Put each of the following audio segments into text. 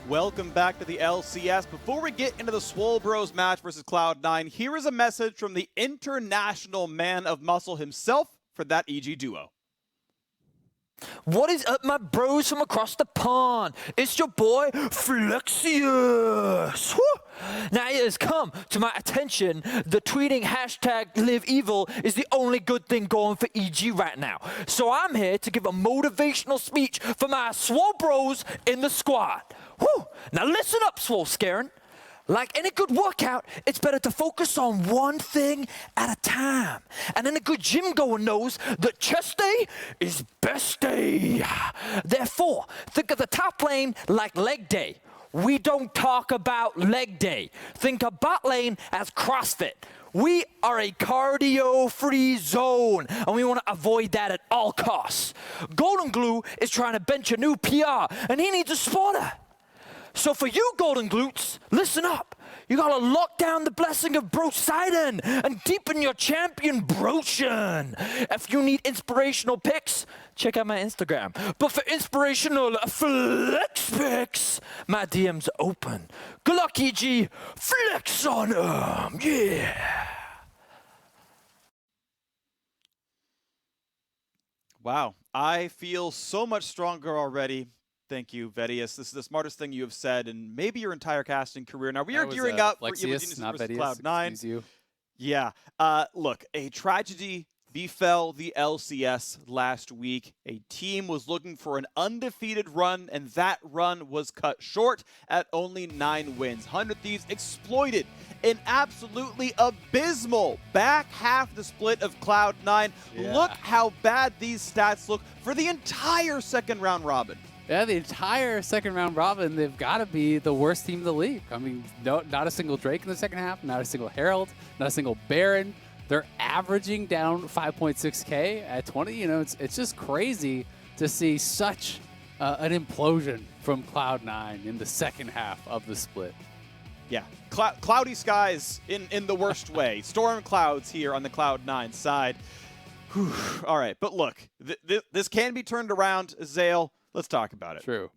Welcome back to the LCS. Before we get into the Swole Bros match versus Cloud9, here is a message from the international man of muscle himself for that EG duo. What is up, my bros from across the pond? It's your boy, FLICKR. Now it has come to my attention the tweeting hashtag #LiveEvil is the only good thing going for EG right now. So I'm here to give a motivational speech for my Swole bros in the squad. Whew. Now listen up, Svenskeren. Like any good workout, it's better to focus on one thing at a time. And any good gym goer knows that chest day is best day. Therefore, think of the top lane like leg day. We don't talk about leg day. Think of bot lane as CrossFit. We are a cardio-free zone, and we want to avoid that at all costs. Goldenglue is trying to bench a new PR, and he needs a spotter. So for you Golden Glutes, listen up. You gotta lock down the blessing of Poseidon and deepen your champion Broshan. If you need inspirational pics, check out my Instagram. But for inspirational flex pics, my DM's open. Good luck, EG. Flex on them, yeah. Wow, I feel so much stronger already. Thank you, Vedius. This is the smartest thing you have said in maybe your entire casting career. Now, we are gearing up for Licorice, not versus Vedius, Cloud9. Yeah. Look, a tragedy befell the LCS last week. A team was looking for an undefeated run, and that run was cut short at only 9 wins. 100 Thieves exploited an absolutely abysmal back half the split of Cloud9. Yeah. Look how bad these stats look for the entire second round robin. Yeah, the entire second round robin, they've got to be the worst team in the league. I mean, not a single Drake in the second half, not a single Herald, not a single Baron. They're averaging down 5.6K at 20. You know, it's just crazy to see such an implosion from Cloud9 in the second half of the split. Yeah, cloudy skies in the worst way. Storm clouds here on the Cloud9 side. Whew. All right, but look, this can be turned around, Zeyzal. Let's talk about it. True.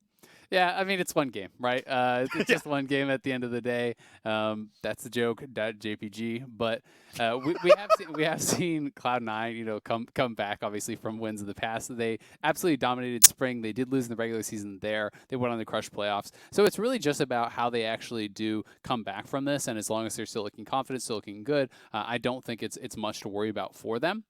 Yeah, I mean, it's one game, right? It's just one game at the end of the day. That's the joke, .jpg. But we have seen Cloud9, you know, come back obviously from wins in the past. They absolutely dominated Spring. They did lose in the regular season there. They went on the Crush playoffs. So it's really just about how they actually do come back from this. And as long as they're still looking confident, still looking good, I don't think it's much to worry about for them.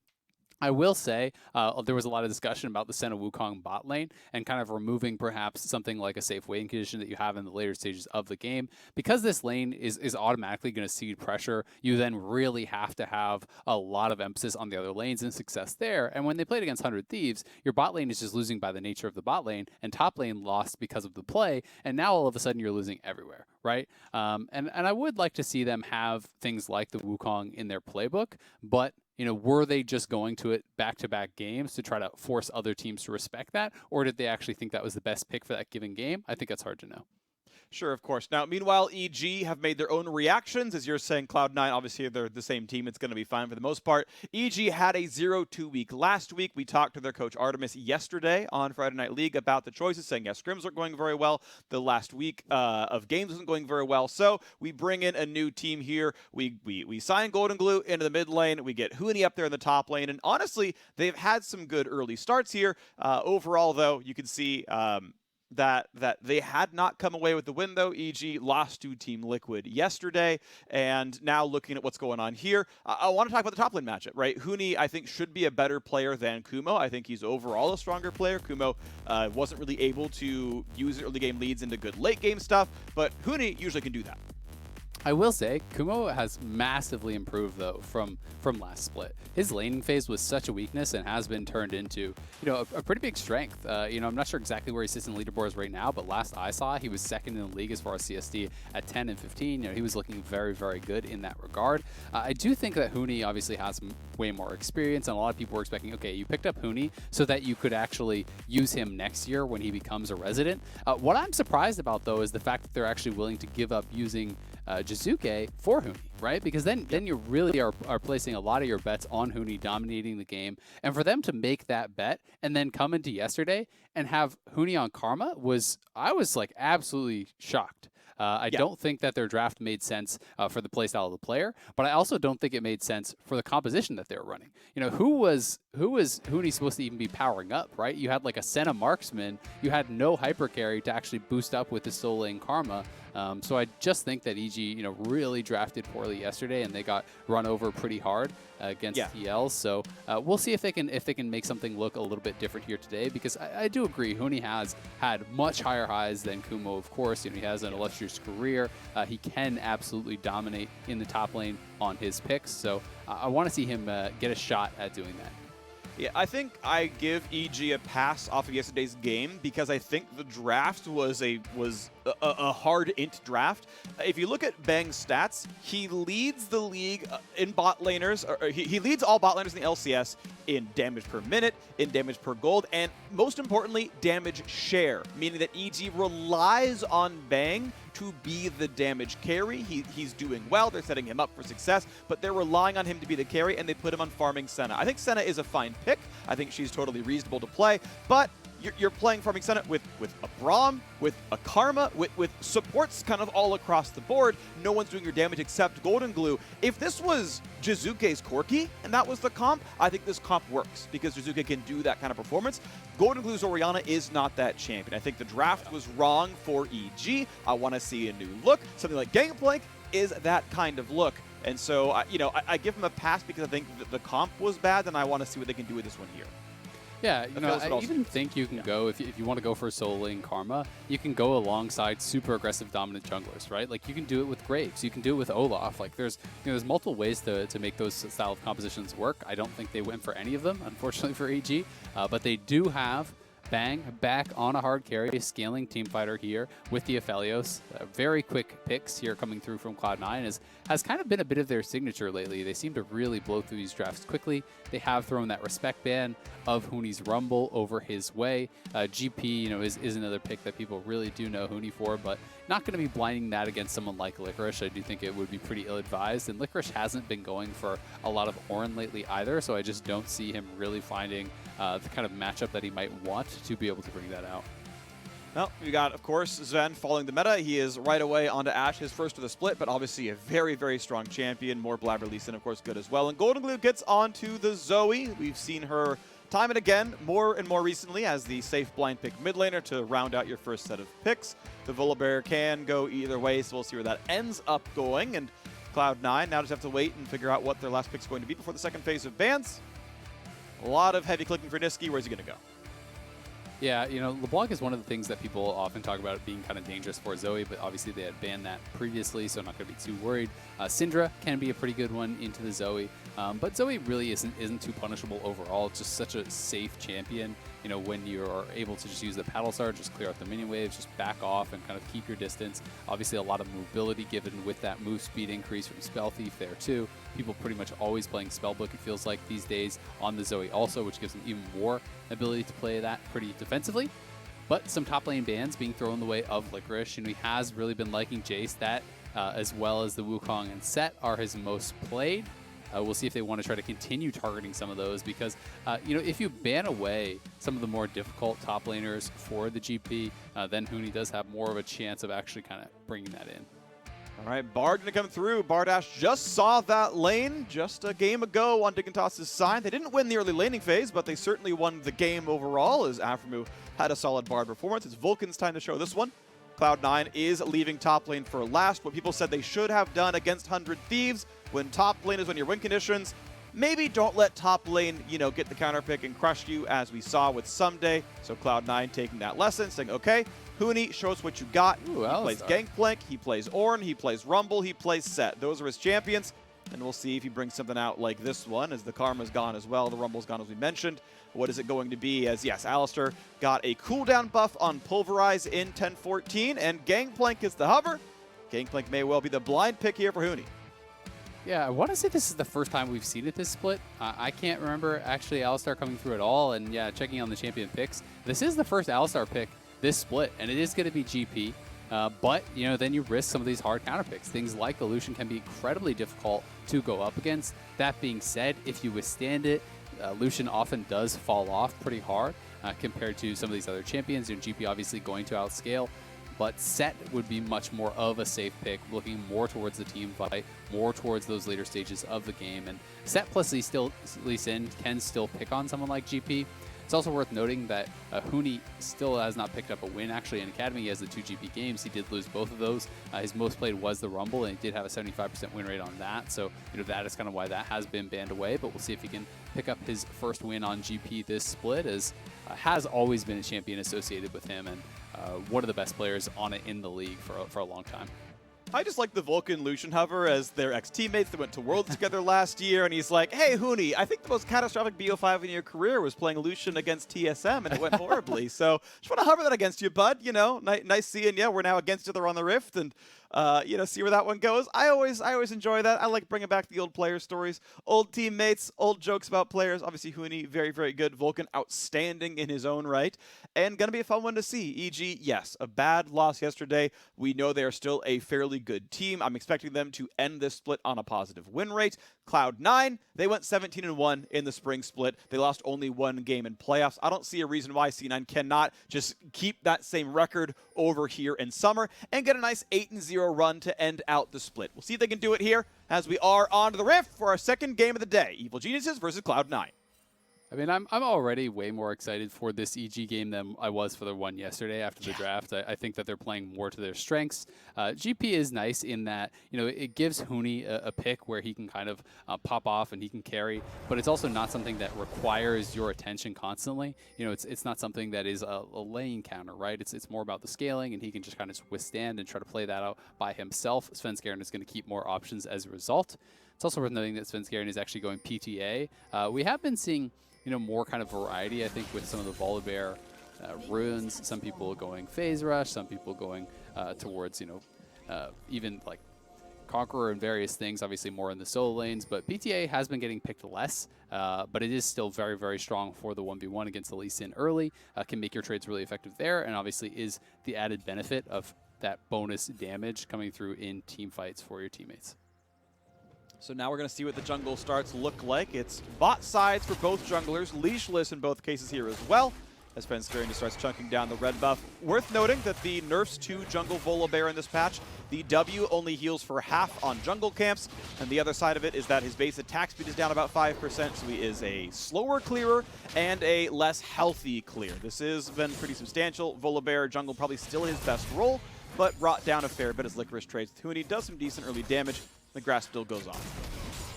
I will say there was a lot of discussion about the Senna Wukong bot lane and kind of removing perhaps something like a safe waiting condition that you have in the later stages of the game. Because this lane is automatically going to cede pressure, you then really have to have a lot of emphasis on the other lanes and success there. And when they played against 100 Thieves, your bot lane is just losing by the nature of the bot lane, and top lane lost because of the play, and now all of a sudden you're losing everywhere, right? And I would like to see them have things like the Wukong in their playbook, but you know, were they just going to it back-to-back games to try to force other teams to respect that? Or did they actually think that was the best pick for that given game? I think that's hard to know. Sure, of course. Now, meanwhile, EG have made their own reactions. As you're saying, Cloud9, obviously, they're the same team. It's going to be fine for the most part. EG had a 0-2 week last week. We talked to their coach, Artemis, yesterday on Friday Night League about the choices, saying, yes, scrims weren't going very well. The last week of games wasn't going very well. So we bring in a new team here. We sign Goldenglue into the mid lane. We get Huni up there in the top lane. And honestly, they've had some good early starts here. Overall, though, you can see that they had not come away with the win, though. EG lost to Team Liquid yesterday, and now looking at what's going on here, I want to talk about the top lane matchup, right? Huni, I think, should be a better player than Kumo. I think he's overall a stronger player. Kumo wasn't really able to use early game leads into good late game stuff, but Huni usually can do that. I will say, Kumo has massively improved, though, from last split. His laning phase was such a weakness and has been turned into, you know, a pretty big strength. You know, I'm not sure exactly where he sits in the leaderboards right now, but last I saw, he was second in the league as far as CSD at 10 and 15. You know, he was looking very, very good in that regard. I do think that Huni obviously has way more experience, and a lot of people were expecting, okay, you picked up Huni so that you could actually use him next year when he becomes a resident. What I'm surprised about, though, is the fact that they're actually willing to give up using Jizuke for Huni, right? Because then you really are placing a lot of your bets on Huni dominating the game. And for them to make that bet and then come into yesterday and have Huni on Karma I was like absolutely shocked. I don't think that their draft made sense for the playstyle of the player, but I also don't think it made sense for the composition that they were running. You know, who was Huni supposed to even be powering up, right? You had like a Senna marksman. You had no hyper carry to actually boost up with the soul lane Karma. So I just think that EG, you know, really drafted poorly yesterday, and they got run over pretty hard against TLs. So we'll see if they can make something look a little bit different here today, because I do agree Huni has had much higher highs than Kumo, of course. You know, he has an illustrious career. He can absolutely dominate in the top lane on his picks. So I want to see him get a shot at doing that. Yeah, I think I give EG a pass off of yesterday's game because I think the draft was a hard int draft. If you look at Bang's stats, he leads the league in bot laners, or he leads all bot laners in the LCS in damage per minute, in damage per gold, and most importantly, damage share, meaning that EG relies on Bang to be the damage carry. He's doing well. They're setting him up for success, but they're relying on him to be the carry, and they put him on farming Senna. I think Senna is a fine pick. I think she's totally reasonable to play, but you're playing farming Senna with a Braum, with a Karma, with supports kind of all across the board. No one's doing your damage except Goldenglue. If this was Jizuke's Corki and that was the comp, I think this comp works because Jizuke can do that kind of performance. Goldenglue Orianna is not that champion. I think the draft was wrong for EG. I want to see a new look. Something like Gangplank is that kind of look. And so, I give him a pass because I think the comp was bad, and I want to see what they can do with this one here. Yeah, you know, I even think you can go, if you want to go for soul lane Karma, you can go alongside super aggressive dominant junglers, right? Like, you can do it with Graves, you can do it with Olaf. Like, there's multiple ways to make those style of compositions work. I don't think they went for any of them, unfortunately for EG, but they do have Bang back on a hard carry, scaling team fighter here with the Aphelios. Very quick picks here coming through from Cloud9 has kind of been a bit of their signature lately. They seem to really blow through these drafts quickly. They have thrown that respect ban of Huni's Rumble over his way. GP, you know, is another pick that people really do know Huni for, but not going to be blinding that against someone like Licorice. I do think it would be pretty ill-advised, and Licorice hasn't been going for a lot of Orin lately either, so I just don't see him really finding the kind of matchup that he might want to be able to bring that out. Well, we got, of course, Zven following the meta. He is right away onto Ashe, his first of the split, but obviously a very, very strong champion. More Blaber Lee Sin, of course, good as well. And Goldenglue gets onto the Zoe. We've seen her time and again, more and more recently, as the safe blind pick mid laner to round out your first set of picks. The Volibear can go either way, so we'll see where that ends up going. And Cloud9 now just have to wait and figure out what their last pick's going to be before the second phase of bans. A lot of heavy clicking for Nisqy. Where's he going to go? Yeah, you know, LeBlanc is one of the things that people often talk about being kind of dangerous for Zoe, but obviously they had banned that previously, so I'm not going to be too worried. Syndra can be a pretty good one into the Zoe, but Zoe really isn't too punishable overall. It's just such a safe champion. You know, when you're able to just use the paddle star, just clear out the mini waves, just back off and kind of keep your distance. Obviously a lot of mobility given with that move speed increase from Spell Thief there too. People pretty much always playing Spellbook, it feels like, these days on the Zoe also, which gives them even more ability to play that pretty defensively. But some top lane bans being thrown the way of Licorice, and he has really been liking Jace. That, as well as the Wukong and Sett, are his most played. We'll see if they want to try to continue targeting some of those because, you know, if you ban away some of the more difficult top laners for the GP, then Huni does have more of a chance of actually kind of bringing that in. All right, Bard going to come through. Bardash just saw that lane just a game ago on Dignitas's side. They didn't win the early laning phase, but they certainly won the game overall as Aphelios had a solid Bard performance. It's Vulcan's time to show this one. Cloud9 is leaving top lane for last. What people said they should have done against 100 Thieves when top lane is on your win conditions. Maybe don't let top lane, you know, get the counter pick and crush you as we saw with Someday. So Cloud9 taking that lesson, saying, okay, Huni, show us what you got. Ooh, he plays Gangplank, he plays Ornn, he plays Rumble, he plays Sett. Those are his champions. And we'll see if he brings something out like this one, as the Karma's gone as well. The Rumble's gone, as we mentioned. What is it going to be? As, yes, Alistar got a cooldown buff on Pulverize in 10-14, and Gangplank is the hover. Gangplank may well be the blind pick here for Huni. Yeah, I want to say this is the first time we've seen it this split. I can't remember actually Alistar coming through at all, and yeah, checking on the champion picks. This is the first Alistar pick this split, and it is going to be GP. But, you know, then you risk some of these hard counter picks. Things like the Lucian can be incredibly difficult to go up against. That being said, if you withstand it, Lucian often does fall off pretty hard compared to some of these other champions. You know, GP obviously going to outscale, but Sett would be much more of a safe pick, looking more towards the team fight, more towards those later stages of the game. And Sett plus Lee Sin can still pick on someone like GP. It's also worth noting that Huni still has not picked up a win. Actually, in Academy, he has the 2 GP games. He did lose both of those. His most played was the Rumble, and he did have a 75% win rate on that. So, you know, that is kind of why that has been banned away. But we'll see if he can pick up his first win on GP this split, as has always been a champion associated with him, and one of the best players on it in the league for a long time. I just like the Vulcan Lucian hover as their ex-teammates that went to Worlds together last year, and he's like, hey, Huni, I think the most catastrophic BO5 in your career was playing Lucian against TSM, and it went horribly. So just want to hover that against you, bud. You know, nice seeing you. We're now against each other on the Rift, and you know, see where that one goes. I always enjoy that. I like bringing back the old player stories, old teammates, old jokes about players. Obviously, Huni, very, very good. Vulcan, outstanding in his own right. And going to be a fun one to see. E.g., yes, a bad loss yesterday. We know they are still a fairly good team. I'm expecting them to end this split on a positive win rate. Cloud9, they went 17-1 in the spring split. They lost only 1 game in playoffs. I don't see a reason why C9 cannot just keep that same record over here in summer and get a nice 8-0 run to end out the split. We'll see if they can do it here as we are on to the Rift for our second game of the day. Evil Geniuses versus Cloud9. I mean, I'm already way more excited for this EG game than I was for the one yesterday after the draft. I think that they're playing more to their strengths. GP is nice in that, you know, it gives Huni a pick where he can kind of pop off and he can carry, but it's also not something that requires your attention constantly. You know, it's not something that is a lane counter, right? It's more about the scaling, and he can just kind of withstand and try to play that out by himself. Svenskeren is going to keep more options as a result. It's also worth noting that Svenskeren is actually going PTA. We have been seeing, you know, more kind of variety, I think, with some of the Volibear runes. Some people going Phase Rush, some people going towards, you know, even like Conqueror and various things, obviously more in the solo lanes. But PTA has been getting picked less, but it is still very, very strong for the 1v1 against the Lee Sin early. Can make your trades really effective there, and obviously is the added benefit of that bonus damage coming through in team fights for your teammates. So now we're going to see what the jungle starts look like. It's bot sides for both junglers, leashless in both cases here as well, as Svenskeren just starts chunking down the red buff. Worth noting that the nerfs to jungle Volibear in this patch, the W only heals for half on jungle camps, and the other side of it is that his base attack speed is down about 5%, so he is a slower clearer and a less healthy clear. This has been pretty substantial. Volibear jungle probably still his best role, but brought down a fair bit as Licorice trades with Huni, does some decent early damage. The grass still goes on.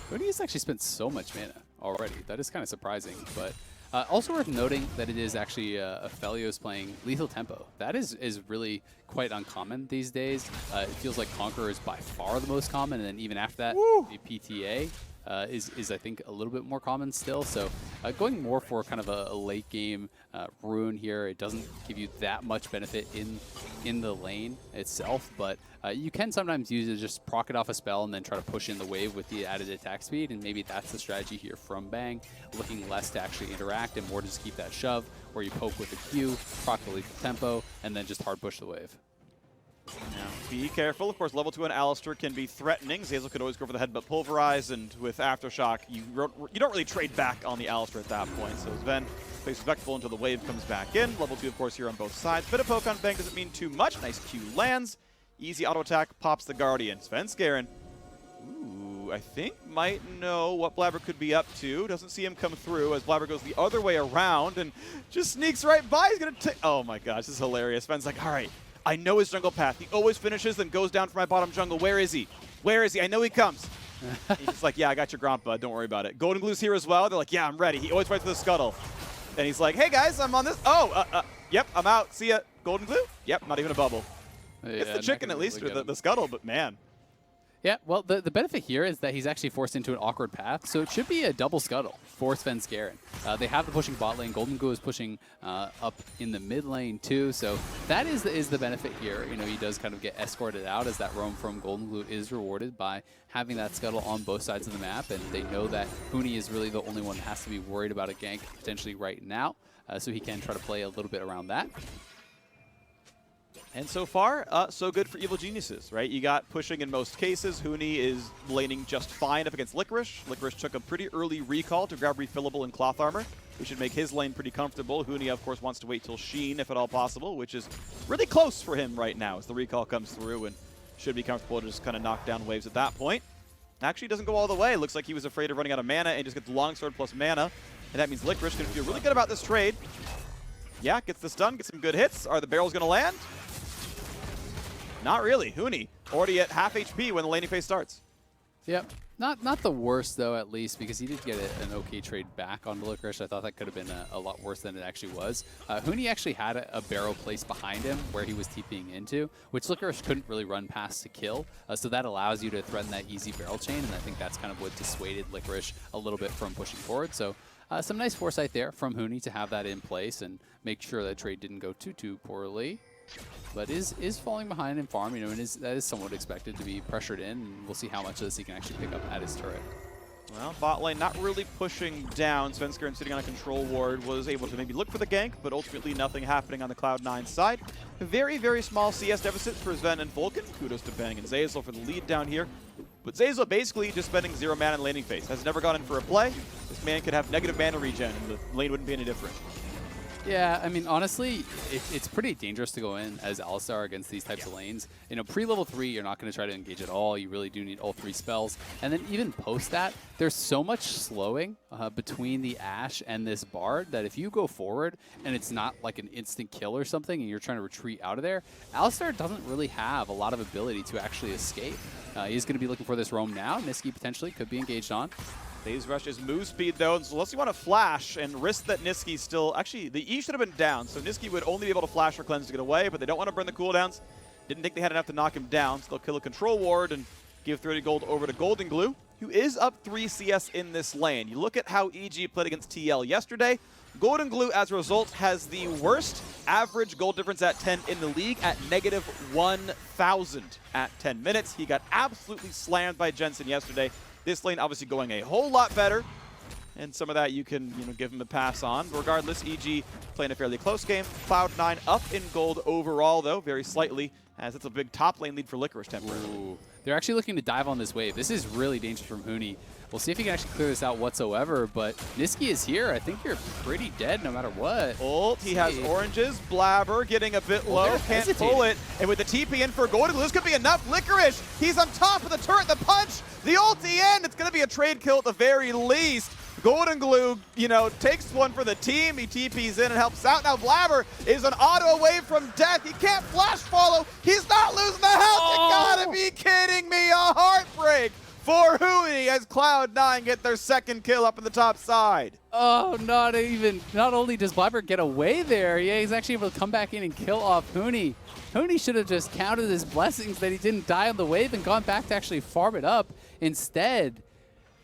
Huni has actually spent so much mana already. That is kind of surprising, but also worth noting that it is actually Aphelios playing lethal tempo. That is really quite uncommon these days. It feels like Conqueror is by far the most common, and then even after that, the PTA is I think a little bit more common still. So going more for kind of a late game rune here. It doesn't give you that much benefit in the lane itself, but you can sometimes use it to just proc it off a spell and then try to push in the wave with the added attack speed, and maybe that's the strategy here from Bang, looking less to actually interact and more to just keep that shove where you poke with the Q, proc the lethal tempo, and then just hard push the wave. Now, be careful. Of course, level 2 on Alistar can be threatening. Zeyzal could always go for the headbutt pulverize, and with Aftershock, you don't really trade back on the Alistar at that point. So Zven plays respectful until the wave comes back in. Level 2, of course, here on both sides. Bit of poke on Bang doesn't mean too much. Nice Q lands. Easy auto attack, pops the Guardian. Svenskeren, ooh, I think might know what Blaber could be up to. Doesn't see him come through as Blaber goes the other way around and just sneaks right by. He's going to take... Oh my gosh, this is hilarious. Sven's like, all right. I know his jungle path. He always finishes, then goes down for my bottom jungle. Where is he? Where is he? I know he comes. He's just like, yeah, I got your Gromp, bud. Don't worry about it. Goldenglue's here as well. They're like, yeah, I'm ready. He always fights for the scuttle. And he's like, hey, guys, I'm on this. Oh, yep, I'm out. See ya. Goldenglue? Yep, not even a bubble. Yeah, it's the chicken at least, or the scuttle, but man. Yeah, well, the benefit here is that he's actually forced into an awkward path, so it should be a double scuttle for Svenskeren. They have the pushing bot lane. Goldenglue is pushing up in the mid lane too, so that is the benefit here. You know, he does kind of get escorted out as that roam from Goldenglue is rewarded by having that scuttle on both sides of the map, and they know that Huni is really the only one that has to be worried about a gank potentially right now, so he can try to play a little bit around that. It's also worth noting that the nerfs to jungle Volibear, the W only heals for half on jungle camps. They have the pushing bot lane. Goldenglue is pushing up in the mid lane too, so that is the benefit here. You know, he does kind of get escorted out as that roam from Goldenglue is rewarded by having that scuttle on both sides of the map, and they know that Huni is really the only one that has to be worried about a gank potentially right now, so he can try to play a little bit around that. And so far, so good for Evil Geniuses, right? You got pushing in most cases. Huni is laning just fine up against Licorice. Licorice took a pretty early recall to grab refillable and cloth armor, which should make his lane pretty comfortable. Huni, of course, wants to wait till Sheen, if at all possible, which is really close for him right now as the recall comes through and should be comfortable to just kind of knock down waves at that point. Actually doesn't go all the way. Looks like he was afraid of running out of mana and just gets Longsword plus mana. And that means Licorice can feel really good about this trade. Yeah, gets the stun, gets some good hits. Are the barrels going to land? Not really. Huni already at half HP when the laning phase starts. Yep. Not the worst, though, at least, because he did get an okay trade back on Licorice. I thought that could have been a lot worse than it actually was. Huni actually had a barrel placed behind him where he was TPing into, which Licorice couldn't really run past to kill. So that allows you to threaten that easy barrel chain, and I think that's kind of what dissuaded Licorice a little bit from pushing forward. So some nice foresight there from Huni to have that in place and make sure that trade didn't go too poorly. But is falling behind in farm, you know, and that is somewhat expected to be pressured in, and we'll see how much of this he can actually pick up at his turret. Well, bot lane not really pushing down. Svenskeren sitting on a control ward was able to maybe look for the gank, but ultimately nothing happening on the Cloud9 side. A very, very small CS deficit for Zven and Vulcan. Kudos to Bang and Zeyzal for the lead down here. But Zeyzal basically just spending 0 mana in laning phase. Has never gone in for a play. This man could have negative mana regen, and the lane wouldn't be any different. Yeah, I mean, honestly, it's pretty dangerous to go in as Alistar against these types of lanes. You know, pre-level 3, you're not going to try to engage at all. You really do need all 3 spells. And then even post that, there's so much slowing between the Ashe and this Bard that if you go forward and it's not like an instant kill or something and you're trying to retreat out of there, Alistar doesn't really have a lot of ability to actually escape. He's going to be looking for this roam now. Nisqy potentially could be engaged on. Phase Rush is move speed though, and so unless you want to flash and risk that Nisqy still... Actually, the E should have been down, so Nisqy would only be able to flash or cleanse to get away, but they don't want to burn the cooldowns. Didn't think they had enough to knock him down, so they'll kill a control ward and give 30 gold over to Goldenglue, who is up 3 CS in this lane. You look at how EG played against TL yesterday. Goldenglue, as a result, has the worst average gold difference at 10 in the league at negative 1,000 at 10 minutes. He got absolutely slammed by Jensen yesterday. This lane obviously going a whole lot better, and some of that you can give him a pass on. Regardless, EG playing a fairly close game. Cloud9 up in gold overall, though, very slightly, as it's a big top lane lead for Licorice temporarily. Ooh. They're actually looking to dive on this wave. This is really dangerous from Huni. We'll see if he can actually clear this out whatsoever, but Nisqy is here. I think you're pretty dead no matter what. Ult, he has oranges. Blaber getting a bit low, can't pull it. And with the TP in for Goldenglue, this could be enough. Licorice, he's on top of the turret, the punch, the ulti in. It's going to be a trade kill at the very least. Goldenglue, takes one for the team. He TPs in and helps out. Now Blaber is an auto away from death. He can't flash follow. He's not losing the health. You gotta be kidding me. A heartbreak for Huni as Cloud9 get their second kill up in the top side. Oh, not only does Blaber get away there, yeah, he's actually able to come back in and kill off Huni. Huni should have just counted his blessings that he didn't die on the wave and gone back to actually farm it up. Instead,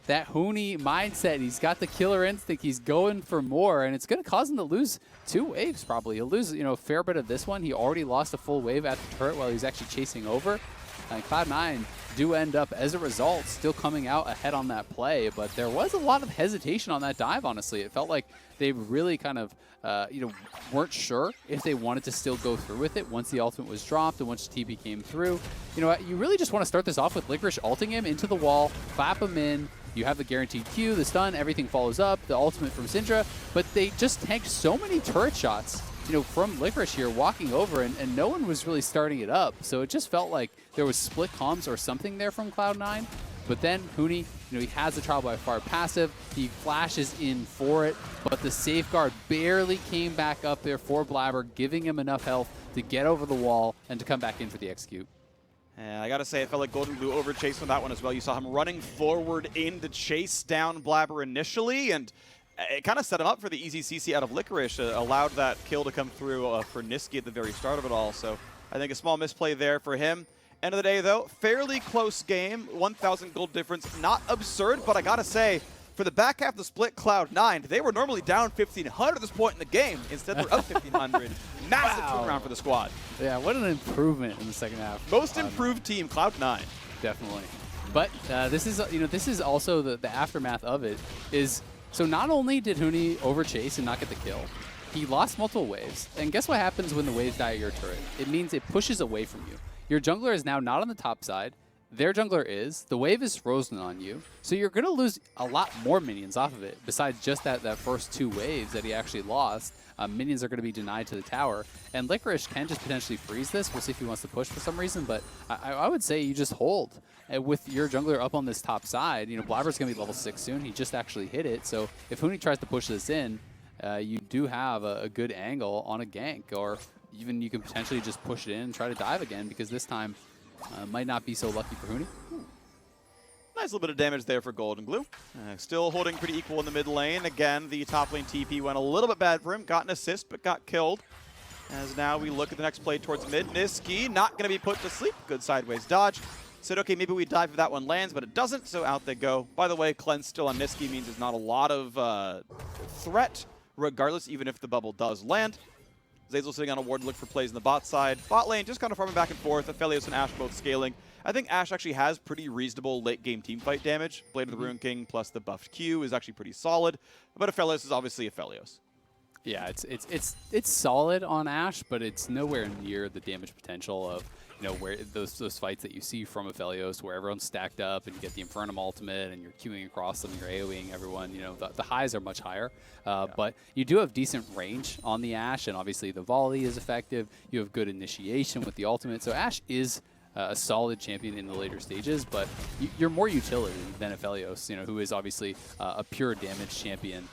that Huni mindset, he's got the killer instinct, he's going for more, and it's going to cause him to lose 2 waves probably. He'll lose a fair bit of this one. He already lost a full wave at the turret while he was actually chasing over. And Cloud9 do end up, as a result, still coming out ahead on that play, but there was a lot of hesitation on that dive, honestly. It felt like they really kind of, weren't sure if they wanted to still go through with it once the ultimate was dropped and once TP came through. You really just want to start this off with Licorice ulting him into the wall, clap him in. You have the guaranteed Q, the stun, everything follows up, the ultimate from Syndra, but they just tanked so many turret shots, from Licorice here walking over, and no one was really starting it up. So it just felt like there was split comms or something there from Cloud9. But then Huni, he has the Trial by Fire passive, he flashes in for it, but the safeguard barely came back up there for Blaber, giving him enough health to get over the wall and to come back in for the execute. And I gotta say, it felt like Goldenglue overchased on that one as well. You saw him running forward in to chase down Blaber initially, and it kind of set him up for the easy CC out of Licorice, allowed that kill to come through for Nisqy at the very start of it all. So I think a small misplay there for him. End of the day, though, fairly close game. 1,000 gold difference, not absurd, but I gotta say, for the back half of the split, Cloud9, they were normally down 1,500 at this point in the game. Instead, they're up 1,500. Massive turnaround for the squad. Yeah, what an improvement in the second half. Most improved team, Cloud9. Definitely. But this is also the aftermath of it is, so not only did Huni overchase and not get the kill, he lost multiple waves. And guess what happens when the waves die at your turret? It means it pushes away from you. Your jungler is now not on the top side. Their jungler is. The wave is frozen on you. So you're going to lose a lot more minions off of it, besides just that first 2 waves that he actually lost. Minions are going to be denied to the tower. And Licorice can just potentially freeze this. We'll see if he wants to push for some reason. But I would say you just hold. With your jungler up on this top side, you know, Blaber's going to be level 6 soon. He just actually hit it. So if Huni tries to push this in, you do have a good angle on a gank. Or even you can potentially just push it in and try to dive again, because this time might not be so lucky for Huni. Nice little bit of damage there for Goldenglue. Still holding pretty equal in the mid lane. Again, the top lane TP went a little bit bad for him. Got an assist, but got killed. As now we look at the next play towards mid. Nisqy not going to be put to sleep. Good sideways dodge. Said, okay, maybe we dive if that one lands, but it doesn't, so out they go. By the way, cleanse still on Nisqy means there's not a lot of threat, regardless, even if the bubble does land. Zeyzal sitting on a ward to look for plays in the bot side. Bot lane just kind of farming back and forth. Aphelios and Ashe both scaling. I think Ashe actually has pretty reasonable late game teamfight damage. Blade of the Rune King plus the buffed Q is actually pretty solid. But Aphelios is obviously Aphelios. Yeah, it's solid on Ashe, but it's nowhere near the damage potential of, you know, where those fights that you see from Aphelios, where everyone's stacked up and you get the Infernum ultimate and you're queuing across them, you're AoEing everyone. You know, the highs are much higher, but you do have decent range on the Ashe, and obviously the volley is effective. You have good initiation with the ultimate, so Ashe is a solid champion in the later stages, but you're more utility than Aphelios, you know, who is obviously a pure damage champion.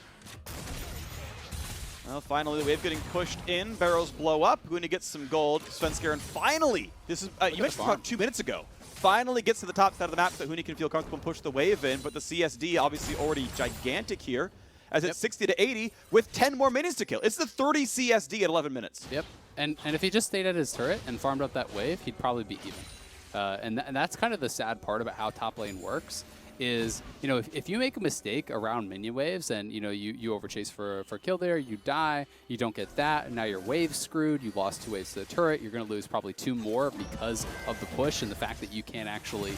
Well, finally, the wave getting pushed in. Barrels blow up. Huni gets some gold. Svenskeren finally, this is you mentioned about 2 minutes ago, finally gets to the top side of the map so that Huni can feel comfortable and push the wave in. But the CSD obviously already gigantic here, as it's 60 to 80 with 10 more minions to kill. It's the 30 CSD at 11 minutes. Yep, and if he just stayed at his turret and farmed up that wave, he'd probably be even. And that's kind of the sad part about how top lane works. Is, you know, if you make a mistake around minion waves and, you know, you overchase for a kill there, you die, you don't get that, and now your wave's screwed, you lost 2 waves to the turret, you're going to lose probably 2 more because of the push and the fact that you can't actually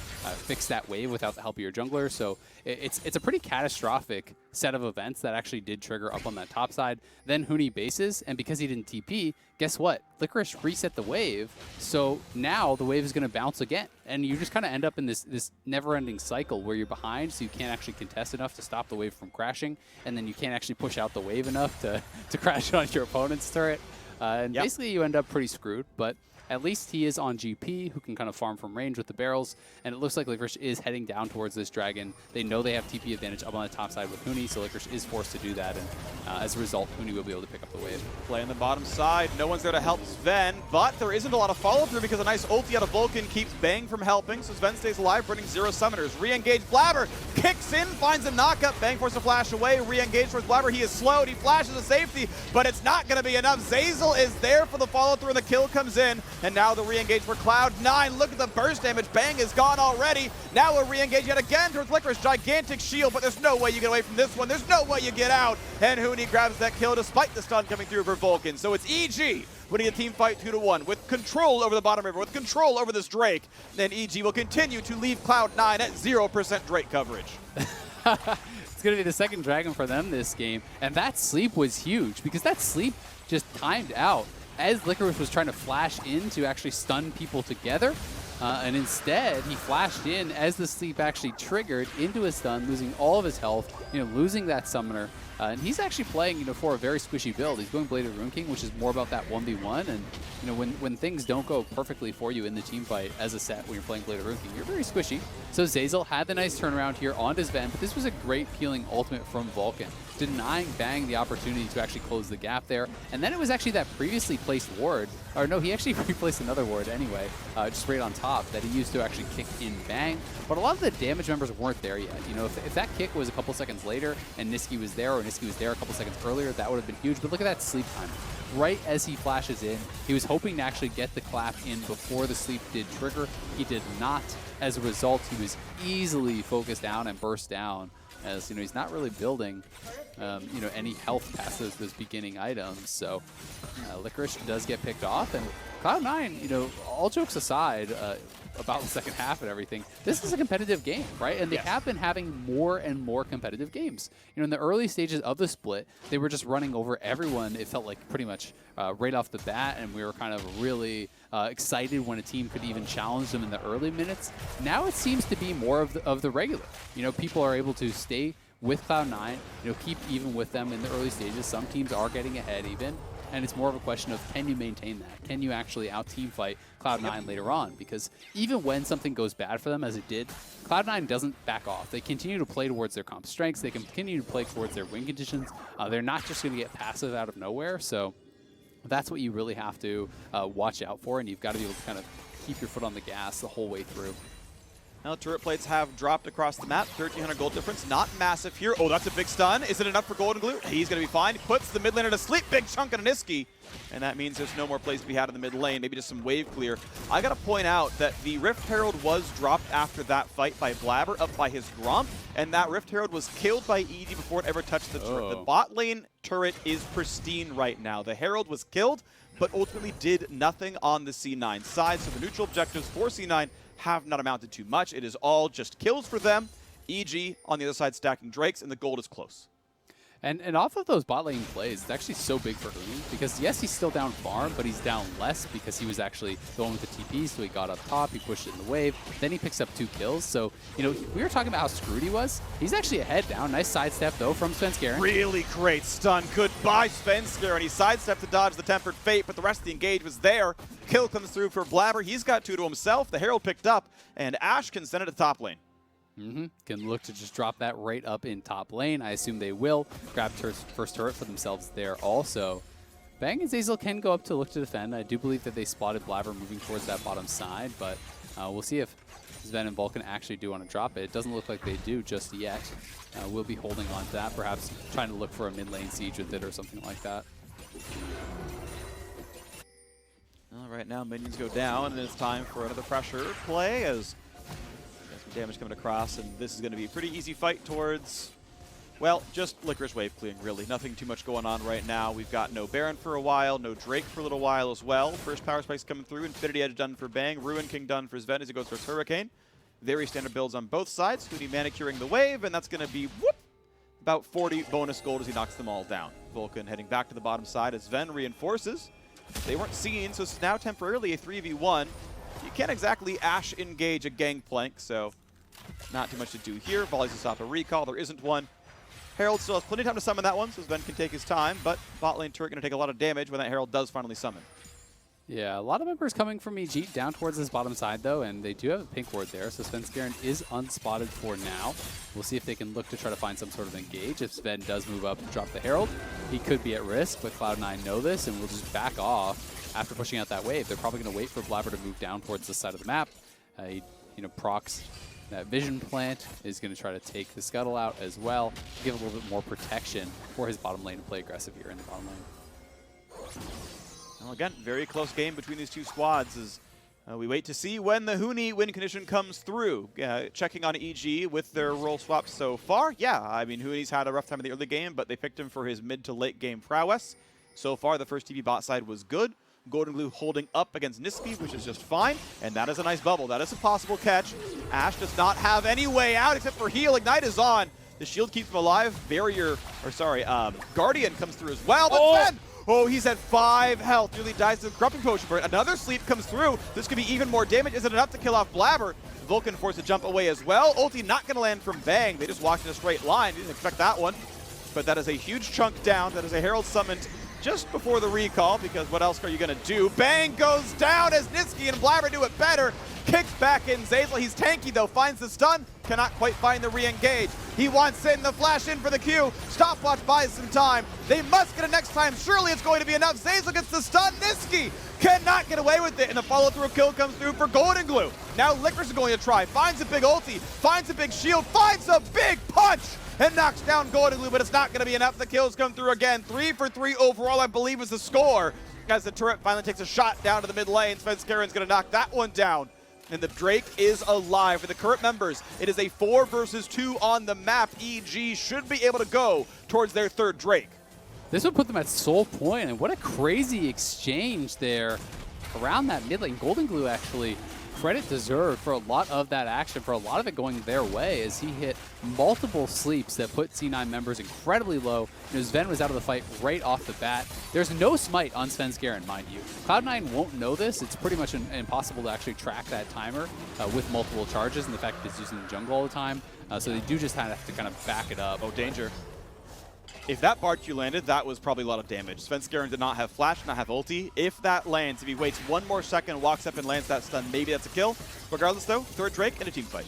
fix that wave without the help of your jungler. So it's a pretty catastrophic set of events that actually did trigger up on that top side. Then Huni bases, and because he didn't TP, guess what? Licorice reset the wave, so now the wave is going to bounce again. And you just kind of end up in this never-ending cycle where you're behind, so you can't actually contest enough to stop the wave from crashing, and then you can't actually push out the wave enough to crash on your opponent's turret. And basically you end up pretty screwed, but at least he is on GP, who can kind of farm from range with the barrels, and it looks like Licorice is heading down towards this dragon. They know they have TP advantage up on the top side with Huni, so Licorice is forced to do that, and as a result, Huni will be able to pick up the wave. Play on the bottom side. No one's there to help Zven, but there isn't a lot of follow-through because a nice ulti out of Vulcan keeps Bang from helping, so Zven stays alive, burning 0 summoners. Re-engage Blaber, kicks in, finds a knockup. Bang forces a flash away, re-engage towards Blaber. He is slowed, he flashes a safety, but it's not going to be enough. Zeyzal is there for the follow-through, and the kill comes in, and now the re-engage for Cloud9. Look at the burst damage. Bang is gone already. Now a re-engage yet again towards Licorice. Gigantic shield, but there's no way you get away from this one. There's no way you get out. And Huni grabs that kill despite the stun coming through for Vulcan. So it's EG winning a team fight 2-1 with control over the bottom river, with control over this Drake. Then EG will continue to leave Cloud9 at 0% Drake coverage. It's going to be the second dragon for them this game. And that sleep was huge because that sleep just timed out as Licorice was trying to flash in to actually stun people together. And instead, he flashed in as the sleep actually triggered into a stun, losing all of his health, you know, losing that summoner. And he's actually playing, you know, for a very squishy build. He's going Blade of the Rune King, which is more about that 1v1. And, you know, when things don't go perfectly for you in the team fight as a set when you're playing Blade of the Rune King, you're very squishy. So Zeyzal had the nice turnaround here on Zven, but this was a great peeling ultimate from Vulcan, denying Bang the opportunity to actually close the gap there. And then it was actually that previously placed ward, or no, he actually replaced another ward anyway, just right on top, that he used to actually kick in Bang. But a lot of the damage members weren't there yet. You know, if that kick was a couple seconds later and Nisqy was there, or Nisqy was there a couple seconds earlier, that would have been huge. But look at that sleep time. Right as he flashes in, he was hoping to actually get the clap in before the sleep did trigger. He did not. As a result, he was easily focused down and burst down, as, you know, he's not really building you know, any health past those beginning items. So Licorice does get picked off, and Cloud9, you know, all jokes aside, about the second half and everything, this is a competitive game, right? And they have been having more and more competitive games. You know, in the early stages of the split, they were just running over everyone. It felt like pretty much right off the bat, and we were kind of really excited when a team could even challenge them in the early minutes. Now it seems to be more of the regular. You know, people are able to stay with Cloud9, you know, keep even with them in the early stages. Some teams are getting ahead even. And it's more of a question of, can you maintain that? Can you actually out-team fight Cloud9 later on? Because even when something goes bad for them, as it did, Cloud9 doesn't back off. They continue to play towards their comp strengths. They continue to play towards their win conditions. They're not just going to get passive out of nowhere. So that's what you really have to watch out for, and you've got to be able to kind of keep your foot on the gas the whole way through. Now, turret plates have dropped across the map. 1,300 gold difference, not massive here. Oh, that's a big stun. Is it enough for Goldenglue? He's going to be fine. He puts the mid laner to sleep. Big chunk on a Nisqy. And that means there's no more plays to be had in the mid lane. Maybe just some wave clear. I got to point out that the Rift Herald was dropped after that fight by Blaber up by his Gromp. And that Rift Herald was killed by EG before it ever touched the turret. The bot lane turret is pristine right now. The Herald was killed, but ultimately did nothing on the C9 side. So the neutral objectives for C9 have not amounted to much. It is all just kills for them. EG on the other side stacking Drakes, and the gold is close. And off of those bot lane plays, it's actually so big for Huni, because yes, he's still down farm, but he's down less because he was actually the one with the TP, so he got up top, he pushed it in the wave, then he picks up 2 kills. So, you know, we were talking about how screwed he was. He's actually ahead down. Nice sidestep, though, from Svenskeren. Really great stun. Goodbye, Svenskeren. He sidestepped to dodge the Tempered Fate, but the rest of the engage was there. Kill comes through for Blaber. He's got 2 to himself. The Herald picked up, and Ashe can send it to top lane. Can look to just drop that right up in top lane. I assume they will grab first turret for themselves there also. Bang and Zeyzal can go up to look to defend. I do believe that they spotted Blaber moving towards that bottom side, but we'll see if Zven and Vulcan actually do want to drop it. It doesn't look like they do just yet. We'll be holding on to that, perhaps trying to look for a mid lane siege with it or something like that. Well, right now minions go down, and it's time for another pressure play as damage coming across, and this is going to be a pretty easy fight towards, well, just Licorice wave clearing, really. Nothing too much going on right now. We've got no Baron for a while, no Drake for a little while as well. First power spikes coming through. Infinity Edge done for Bang. Ruin King done for Zven as he goes for his Hurricane. Very standard builds on both sides. Huni manicuring the wave, and that's going to be, whoop, about 40 bonus gold as he knocks them all down. Vulcan heading back to the bottom side as Zven reinforces. They weren't seen, so it's now temporarily a 3v1. You can't exactly Ashe engage a Gangplank, so not too much to do here. Volleys to stop a recall. There isn't one. Herald still has plenty of time to summon that one, so Zven can take his time, but bot lane turret going to take a lot of damage when that Herald does finally summon. Yeah, a lot of members coming from EG down towards this bottom side, though, and they do have a pink ward there, so Svenskeren is unspotted for now. We'll see if they can look to try to find some sort of engage. If Zven does move up and drop the Herald, he could be at risk, but Cloud9 know this, and will just back off after pushing out that wave. They're probably going to wait for Blaber to move down towards this side of the map. He, you know, procs that vision plant, is going to try to take the scuttle out as well, give a little bit more protection for his bottom lane to play aggressive here in the bottom lane. Well, again, very close game between these two squads as we wait to see when the Huni win condition comes through. Checking on EG with their role swaps so far. Yeah, I mean, Huni's had a rough time in the early game, but they picked him for his mid to late game prowess. So far, the first TV bot side was good. Goldenglue holding up against Nisqy, which is just fine, and that is a nice bubble. That is a possible catch. Ashe does not have any way out except for heal. Ignite is on. The shield keeps him alive. Guardian comes through as well, but Zven! Oh, he's at 5 health. Nearly dies to the Corrupting Potion, but another sleep comes through. This could be even more damage. Is it enough to kill off Blaber? Vulcan forced to jump away as well. Ulti not going to land from Bang. They just walked in a straight line. Didn't expect that one. But that is a huge chunk down. That is a Herald summoned just before the recall, because what else are you going to do? Bang goes down as Nisqy and Blaber do it better. Kicks back in Zeyzal. He's tanky, though. Finds the stun. Cannot quite find the re-engage. He wants in the flash in for the Q. Stopwatch buys some time. They must get it next time. Surely it's going to be enough. Zeyzal gets the stun. Nisqy cannot get away with it, and the follow-through kill comes through for Goldenglue. Now Licorice is going to try. Finds a big ulti. Finds a big shield. Finds a big punch. And knocks down Goldenglue, but it's not going to be enough. The kills come through again. 3 for 3 overall, I believe, is the score. As the turret finally takes a shot down to the mid lane, Svenskeren's going to knock that one down. And the Drake is alive. For the current members, it is a 4 versus 2 on the map. EG should be able to go towards their 3rd Drake. This would put them at soul point, and what a crazy exchange there around that mid lane, Goldenglue actually credit deserved for a lot of that action, for a lot of it going their way, as he hit multiple sleeps that put C9 members incredibly low. Zven was out of the fight right off the bat. There's no smite on Svenskeren, mind you. Cloud9 won't know this. It's pretty much impossible to actually track that timer with multiple charges and the fact that it's using the jungle all the time. So they do just have to kind of back it up. Oh, danger. If that Bard Q landed, that was probably a lot of damage. Svenskeren did not have flash, not have ulti. If that lands, if he waits one more second, walks up and lands that stun, maybe that's a kill. Regardless though, third Drake and a team fight.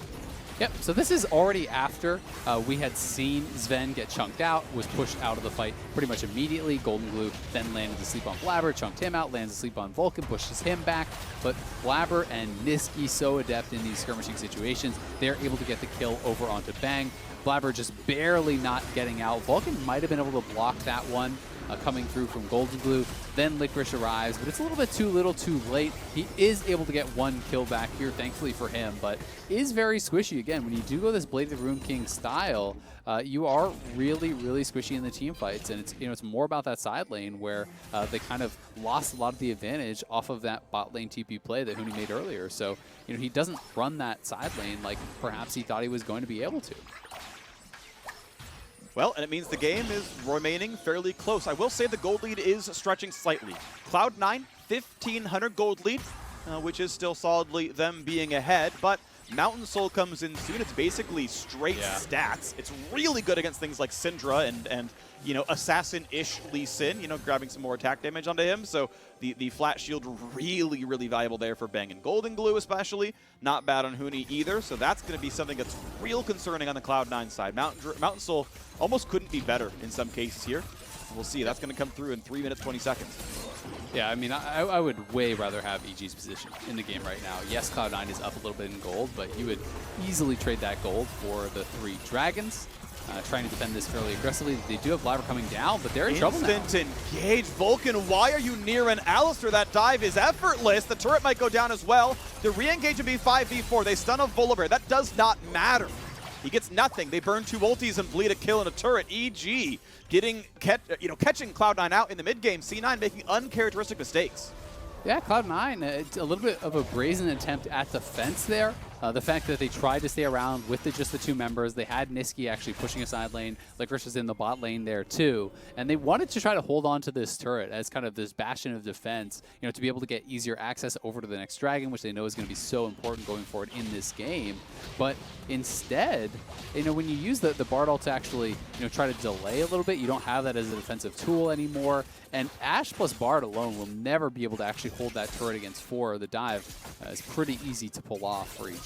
Yep, so this is already after we had seen Zven get chunked out, was pushed out of the fight pretty much immediately. Goldenglue then landed to sleep on Blaber, chunked him out, lands to sleep on Vulcan, pushes him back. But Blaber and Nisqy, so adept in these skirmishing situations, they're able to get the kill over onto Bang. Blaber just barely not getting out. Vulcan might have been able to block that one coming through from Goldenglue. Then Licorice arrives, but it's a little bit too little too late. He is able to get one kill back here, thankfully for him, but is very squishy. Again, when you do go this Blade of the Rune King style, you are really, really squishy in the team fights, and it's more about that side lane where they kind of lost a lot of the advantage off of that bot lane TP play that Huni made earlier. So he doesn't run that side lane like perhaps he thought he was going to be able to. Well, and it means the game is remaining fairly close. I will say the gold lead is stretching slightly. Cloud9, 1,500 gold lead, which is still solidly them being ahead, but Mountain Soul comes in soon. It's basically straight stats. It's really good against things like Syndra and assassin-ish Lee Sin, grabbing some more attack damage onto him. So the flat shield really, really valuable there for Bang and Goldenglue especially. Not bad on Huni either. So that's going to be something that's real concerning on the Cloud9 side. Mountain Soul almost couldn't be better in some cases here. We'll see. That's going to come through in 3 minutes, 20 seconds. Yeah, I mean, I would way rather have EG's position in the game right now. Yes, Cloud9 is up a little bit in gold, but you would easily trade that gold for the 3 dragons. Trying to defend this fairly aggressively. They do have Blaber coming down, but they're in trouble now. Instant engage. Vulcan, why are you near an Alistar? That dive is effortless. The turret might go down as well. The re-engage would be 5v4. They stun a Volibear. That does not matter. He gets nothing. They burn 2 ultis and bleed a kill in a turret. EG catching Cloud9 out in the mid game. C9 making uncharacteristic mistakes. Yeah, Cloud9, it's a little bit of a brazen attempt at defense there. The fact that they tried to stay around with just the 2 members. They had Nisqy actually pushing a side lane. Licorice was in the bot lane there too. And they wanted to try to hold on to this turret as kind of this bastion of defense, to be able to get easier access over to the next dragon, which they know is going to be so important going forward in this game. But instead, when you use the Bard ult to actually, try to delay a little bit, you don't have that as a defensive tool anymore. And Ashe plus Bard alone will never be able to actually hold that turret against 4. The dive is pretty easy to pull off for EG.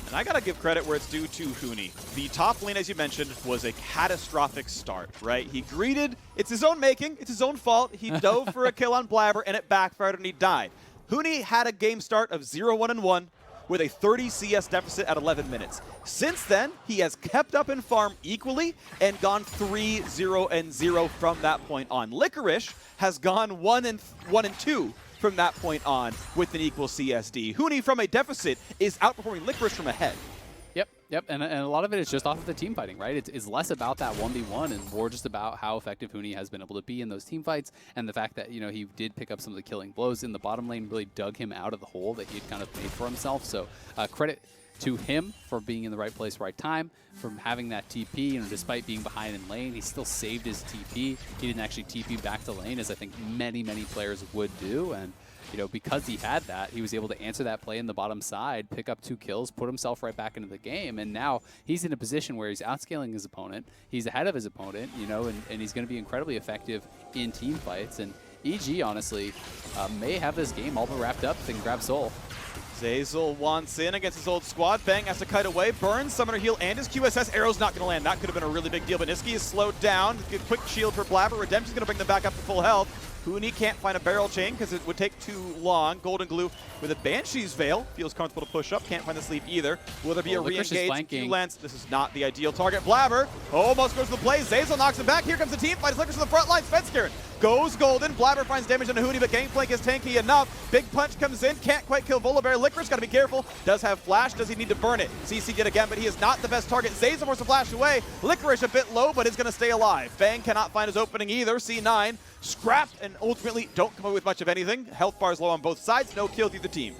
And I gotta give credit where it's due to Huni. The top lane, as you mentioned, was a catastrophic start, right? He greeted, it's his own making, it's his own fault. He dove for a kill on Blaber and it backfired and he died. Huni had a game start of 0-1-1 with a 30 CS deficit at 11 minutes. Since then, he has kept up in farm equally and gone 3-0-0 from that point on. Licorice has gone 1-2 from that point on with an equal CSD. Huni from a deficit is outperforming Licorice from ahead. Yep, and a lot of it is just off of the team fighting, right? It's less about that 1v1 and more just about how effective Huni has been able to be in those team fights, and the fact that, he did pick up some of the killing blows in the bottom lane, really dug him out of the hole that he had kind of made for himself. So credit to him for being in the right place, right time, from having that TP, despite being behind in lane, he still saved his TP. He didn't actually TP back to lane, as I think many, many players would do, and because he had that, he was able to answer that play in the bottom side, pick up 2 kills, put himself right back into the game, and now he's in a position where he's outscaling his opponent, he's ahead of his opponent, and he's going to be incredibly effective in team fights. And EG, honestly, may have this game all but wrapped up if they can grab Soul. Zeyzal wants in against his old squad. Bang has to kite away. Burns, Summoner Heal, and his QSS. Arrow's not going to land. That could have been a really big deal, but Nisqy is slowed down. Good quick shield for Blaber. Redemption's going to bring them back up to full health. Huni can't find a barrel chain because it would take too long. Goldenglue with a Banshee's Veil. Feels comfortable to push up. Can't find the sleep either. Will there be a re-engage? This is not the ideal target. Blaber almost goes to the play. Zeyzal knocks him back. Here comes the team fight. Licorice to the front line. Svenskeren Goes Golden. Blaber finds damage on Huni, but Gangplank is tanky enough. Big punch comes in. Can't quite kill Volibear. Licorice got to be careful. Does have flash. Does he need to burn it? CC did again, but he is not the best target. Zeyzal forces a flash away. Licorice a bit low, but is going to stay alive. Bang cannot find his opening either. C9 scrapped and ultimately don't come away with much of anything. Health bars low on both sides. No kill through the team.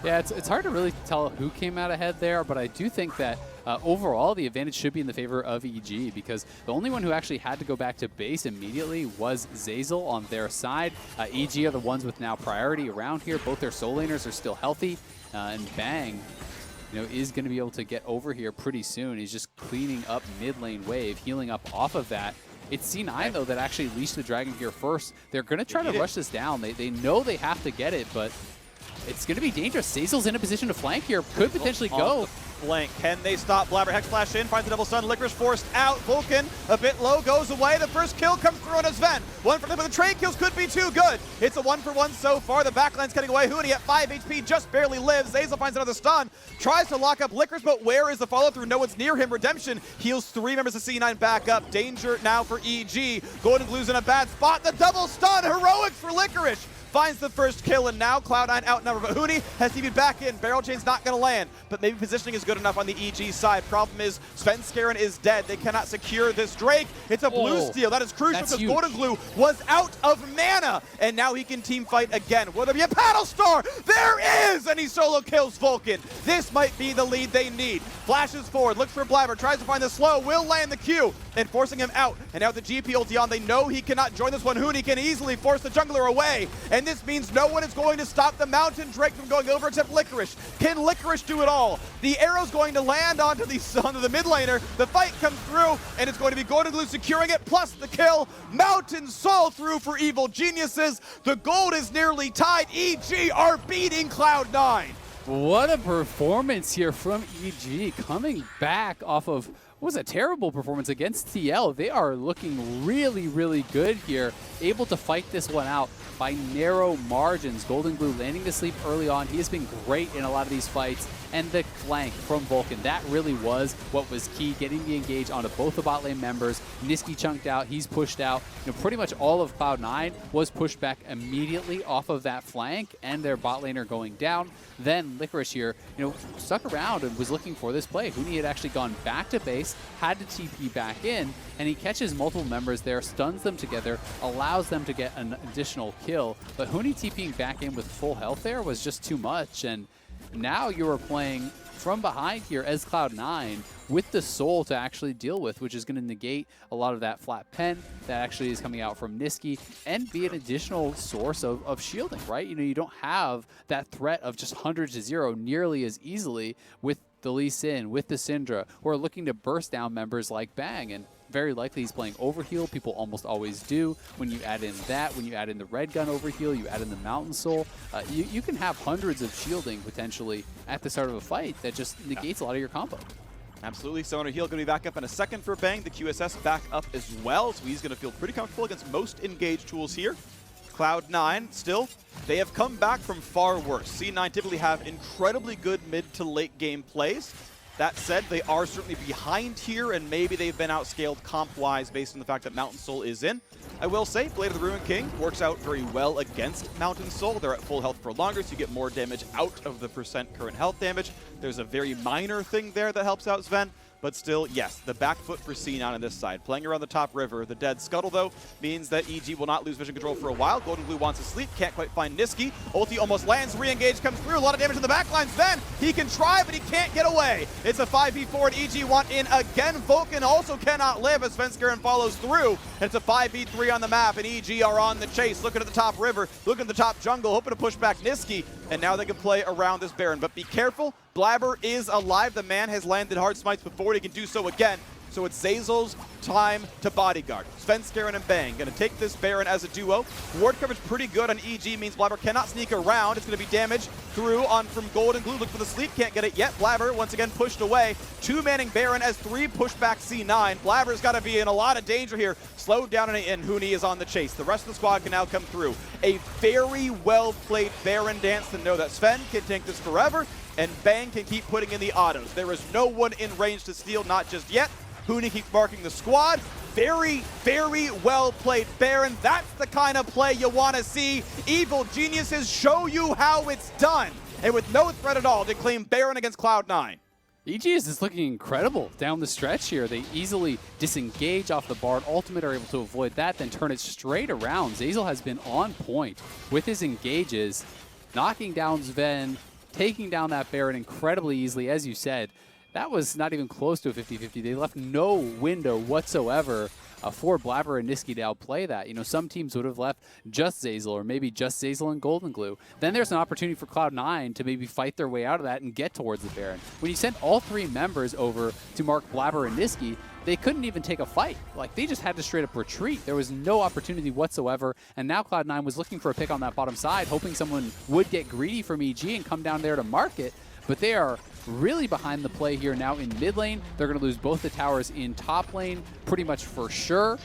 Yeah, it's hard to really tell who came out ahead there, but I do think that overall the advantage should be in the favor of EG, because the only one who actually had to go back to base immediately was Zeyzal on their side. EG are the ones with now priority around here. Both their soul laners are still healthy, and Bang, is going to be able to get over here pretty soon. He's just cleaning up mid lane wave, healing up off of that. It's C9, though, that actually leashed the dragon here first. They're going to try to rush this down. They know they have to get it, but it's going to be dangerous. Zeyzal's in a position to flank here. Could potentially go. Flank. Can they stop? Blaber Hex Flash in, finds the double stun. Licorice forced out. Vulcan a bit low, goes away. The first kill comes through on Zven. One for them, but the trade kills could be too good. It's a 1-for-1 so far. The backline's cutting away. Huni at 5 HP, just barely lives. Zeyzal finds another stun. Tries to lock up Licorice, but where is the follow-through? No one's near him. Redemption heals 3 members of C9 back up. Danger now for EG. Goldenglue in a bad spot. The double stun. Heroics for Licorice. Finds the first kill, and now Cloud9 outnumbered, but Huni has TV'd back in. Barrel chain's not going to land, but maybe positioning is good enough on the EG side. Problem is, Svenskeren is dead. They cannot secure this Drake. It's a blue steal. That is crucial because Goldenglue was out of mana, and now he can team fight again. Will there be a paddle star? There is, and he solo kills Vulcan. This might be the lead they need. Flashes forward, looks for Blaber, tries to find the slow, will land the Q, and forcing him out. And now the GP ulti on, they know he cannot join this one. Huni can easily force the jungler away, and this means no one is going to stop the Mountain Drake from going over except Licorice. Can Licorice do it all? The arrow's going to land onto the mid laner. The fight comes through, and it's going to be Goldenglue securing it, plus the kill. Mountain Soul through for Evil Geniuses. The gold is nearly tied. EG are beating Cloud9. What a performance here from EG, coming back off of what was a terrible performance against TL. They are looking really, really good here, able to fight this one out by narrow margins. Goldenglue landing to sleep early on. He has been great in a lot of these fights. And the flank from Vulcan, that really was what was key, getting the engage onto both the bot lane members. Nisqy chunked out, he's pushed out. Pretty much all of Cloud9 was pushed back immediately off of that flank, and their bot laner going down. Then Licorice here, stuck around and was looking for this play. Huni had actually gone back to base, had to TP back in, and he catches multiple members there, stuns them together, allows them to get an additional kill. But Huni TPing back in with full health there was just too much, and now you are playing from behind here as Cloud9 with the soul to actually deal with, which is going to negate a lot of that flat pen that actually is coming out from Nisqy and be an additional source of shielding, right? You don't have that threat of just 100 to 0 nearly as easily with the Lee Sin, with the Syndra, who are looking to burst down members like Bang, and very likely he's playing overheal. People almost always do. When you add in that, when you add in the red gun overheal, you add in the Mountain Soul, you can have hundreds of shielding potentially at the start of a fight that just negates a lot of your combo. Absolutely. Sonar Heal going to be back up in a second for Bang. The QSS back up as well, so he's going to feel pretty comfortable against most engaged tools here. Cloud9, still, they have come back from far worse. C9 typically have incredibly good mid to late game plays. That said, they are certainly behind here, and maybe they've been outscaled comp-wise based on the fact that Mountain Soul is in. I will say, Blade of the Ruined King works out very well against Mountain Soul. They're at full health for longer, so you get more damage out of the % current health damage. There's a very minor thing there that helps out Zven. But still, yes, the back foot for C9 on this side. Playing around the top river. The dead scuttle, though, means that EG will not lose vision control for a while. Goldenglue wants to sleep, can't quite find Nisqy. Ulti almost lands, re-engage comes through. A lot of damage in the backlines. Then he can try, but he can't get away. It's a 5v4, and EG want in again. Vulcan also cannot live as Svenskeren follows through. And it's a 5v3 on the map, and EG are on the chase. Looking at the top river, looking at the top jungle, hoping to push back Nisqy. And now they can play around this Baron. But be careful. Blaber is alive. The man has landed hard smites before. He can do so again. So it's Zeyzal's time to bodyguard. Svenskeren and Bang going to take this Baron as a duo. Ward coverage pretty good on EG means Blaber cannot sneak around. It's going to be damage through on from Goldenglue. Look for the sleep. Can't get it yet. Blaber once again pushed away. 2-manning Baron as 3 push back C9. Blaber's got to be in a lot of danger here. Slowed down and Huni is on the chase. The rest of the squad can now come through. A very well-played Baron dance to know that Zven can tank this forever and Bang can keep putting in the autos. There is no one in range to steal, not just yet. Huni keeps marking the squad. very, very well played Baron. That's the kind of play you want to see. Evil geniuses show you how it's done. And with no threat at all, they claim Baron against Cloud9. EG is just looking incredible down the stretch here. They easily disengage off the Bard. Ultimate are able to avoid that, then turn it straight around. Zeyzal has been on point with his engages, knocking down Zven, taking down that Baron incredibly easily. As you said, that was not even close to a 50-50. They left no window whatsoever for Blaber and Nisqy to outplay that. You know, some teams would have left just Zeyzal or maybe just Zeyzal and Goldenglue. Then there's an opportunity for Cloud9 to maybe fight their way out of that and get towards the Baron. When you sent all three members over to mark Blaber and Nisqy, they couldn't even take a fight. Like, they just had to straight up retreat. There was no opportunity whatsoever, and now Cloud9 was looking for a pick on that bottom side, hoping someone would get greedy from EG and come down there to mark it, but they are really behind the play here now in mid lane. They're going to lose both the towers in top lane, pretty much for sure,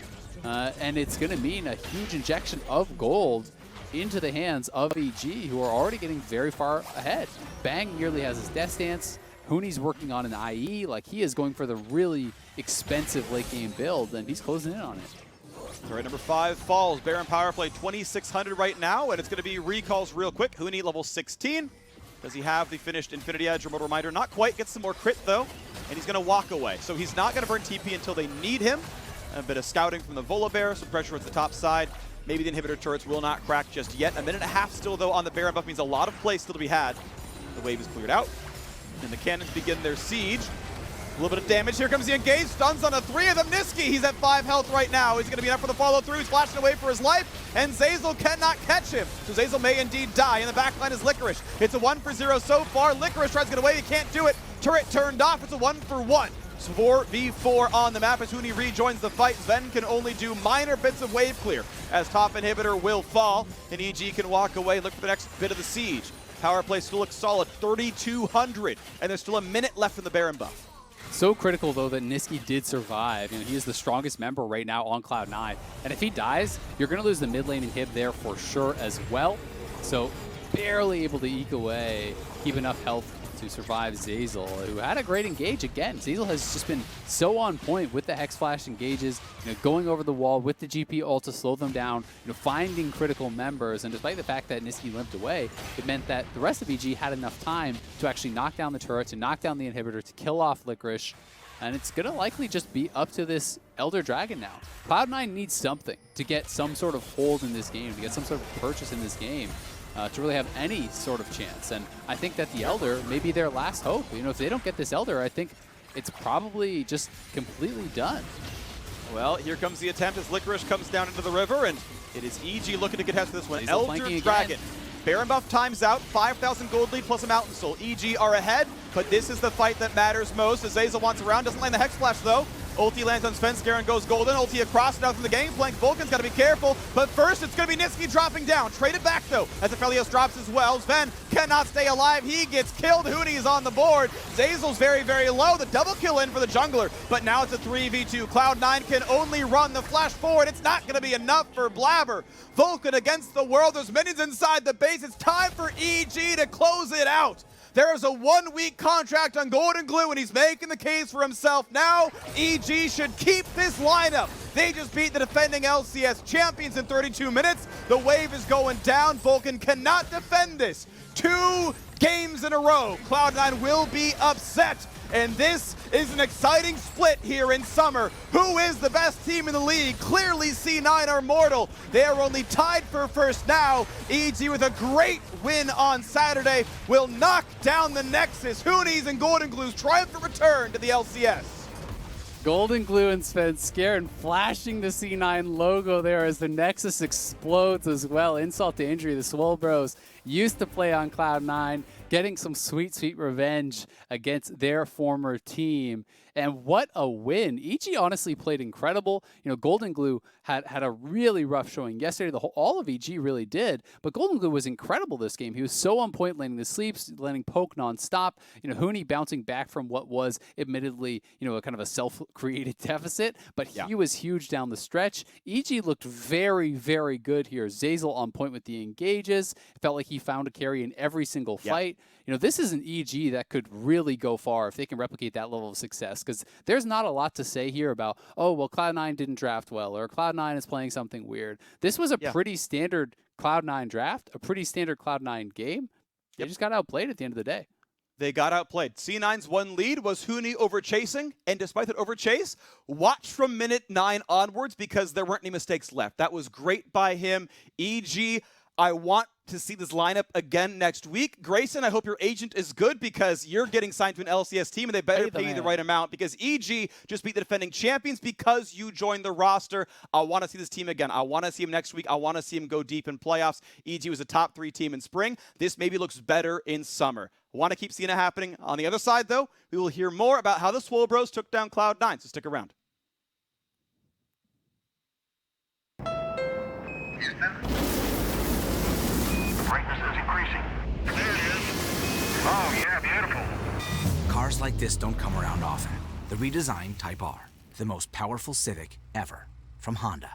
and it's going to mean a huge injection of gold into the hands of EG, who are already getting very far ahead. Bang nearly has his death stance. Huni's working on an IE, like he is going for the really expensive late game build, and he's closing in on it. Turret number 5 falls. Baron power play 2,600 right now, and it's going to be recalls real quick. Huni level 16. Does he have the finished Infinity Edge? Remote reminder, not quite. Gets some more crit though, and he's going to walk away. So he's not going to burn TP until they need him. A bit of scouting from the Volibear, some pressure at the top side. Maybe the inhibitor turrets will not crack just yet. A minute and a half still though on the Baron buff means a lot of play still to be had. The wave is cleared out, and the cannons begin their siege. A little bit of damage. Here comes the engage. Stuns on the 3 of them. Nisqy, he's at 5 health right now. He's going to be enough for the follow-through. He's flashing away for his life, and Zeyzal cannot catch him. So Zeyzal may indeed die. In the backline is Licorice. It's a 1-for-0 so far. Licorice tries to get away. He can't do it. Turret turned off. It's a 1-for-1. So 4v4 on the map as Huni rejoins the fight. Zven can only do minor bits of wave clear as top inhibitor will fall, and EG can walk away, look for the next bit of the siege. Power play still looks solid, 3,200, and there's still a minute left in the Baron buff. So critical, though, that Nisqy did survive. You know, he is the strongest member right now on Cloud9. And if he dies, you're going to lose the mid lane inhib there for sure as well. So barely able to eke away, keep enough health to survive Zeyzal, who had a great engage again. Zeyzal has just been so on point with the Hex Flash engages, you know, going over the wall with the GP ult to slow them down, you know, finding critical members. And despite the fact that Nisqy limped away, it meant that the rest of EG had enough time to actually knock down the turret, to knock down the inhibitor, to kill off Licorice. And it's going to likely just be up to this Elder Dragon now. Cloud9 needs something to get some sort of hold in this game, to get some sort of purchase in this game. To really have any sort of chance. And I think that the Elder may be their last hope. You know, if they don't get this Elder, I think it's probably just completely done. Well, here comes the attempt as Licorice comes down into the river, and it is EG looking to get past this one. Zeyzal Elder Dragon. Baron buff times out, 5,000 gold lead plus a Mountain Soul. EG are ahead, but this is the fight that matters most as Zeyzal wants around. Doesn't land the Hex Flash though. Ulti lands on Svenskeren, goes golden. Ulti across now from the Gangplank. Vulcan's got to be careful, but first it's going to be Nisqy dropping down. Traded back though, as Aphelios drops as well. Zven cannot stay alive. He gets killed. Huni is on the board. Zeyzal's very, very low. The double kill in for the jungler, but now it's a 3v2. Cloud9 can only run the flash forward. It's not going to be enough for Blaber. Vulcan against the world. There's minions inside the base. It's time for EG to close it out. There is a 1-week contract on Goldenglue, and he's making the case for himself now. EG should keep this lineup. They just beat the defending LCS champions in 32 minutes. The wave is going down. Vulcan cannot defend this. 2 games in a row. Cloud9 will be upset. And this is an exciting split here in summer. Who is the best team in the league? Clearly C9 are mortal. They are only tied for first now. EG with a great win on Saturday will knock down the Nexus. Huni's and Goldenglue's triumphant return to the LCS. Goldenglue and Svenskeren flashing the C9 logo there as the Nexus explodes as well. Insult to injury, the Swole Bros used to play on Cloud9, getting some sweet, sweet revenge against their former team. And what a win. EG honestly played incredible. You know, Goldenglue had a really rough showing yesterday. All of EG really did, but Goldenglue was incredible this game. He was so on point, landing the sleeps, landing poke nonstop. You know, Huni bouncing back from what was admittedly, you know, a kind of a self-created deficit, but he was huge down the stretch. EG looked very, very good here. Zeyzal on point with the engages. It felt like he found a carry in every single fight. you know, this is an EG that could really go far if they can replicate that level of success, because there's not a lot to say here about, oh, well, Cloud9 didn't draft well, or Cloud9 is playing something weird. This was a pretty standard Cloud9 draft, a pretty standard Cloud9 game. They just got outplayed at the end of the day. They got outplayed. C9's one lead was Huni overchasing, and despite that overchase, watch from minute 9 onwards because there weren't any mistakes left. That was great by him. EG, I want to see this lineup again next week. Grayson, I hope your agent is good because you're getting signed to an LCS team, and they better pay you the right amount because EG just beat the defending champions because you joined the roster. I want to see this team again. I want to see him next week. I want to see him go deep in playoffs. EG was a top 3 team in spring. This maybe looks better in summer. Want to keep seeing it happening. On the other side, though, we will hear more about how the Swole Bros took down Cloud9, so stick around. Brightness is increasing. There it is. Oh, yeah, beautiful. Cars like this don't come around often. The redesigned Type R, the most powerful Civic ever, from Honda.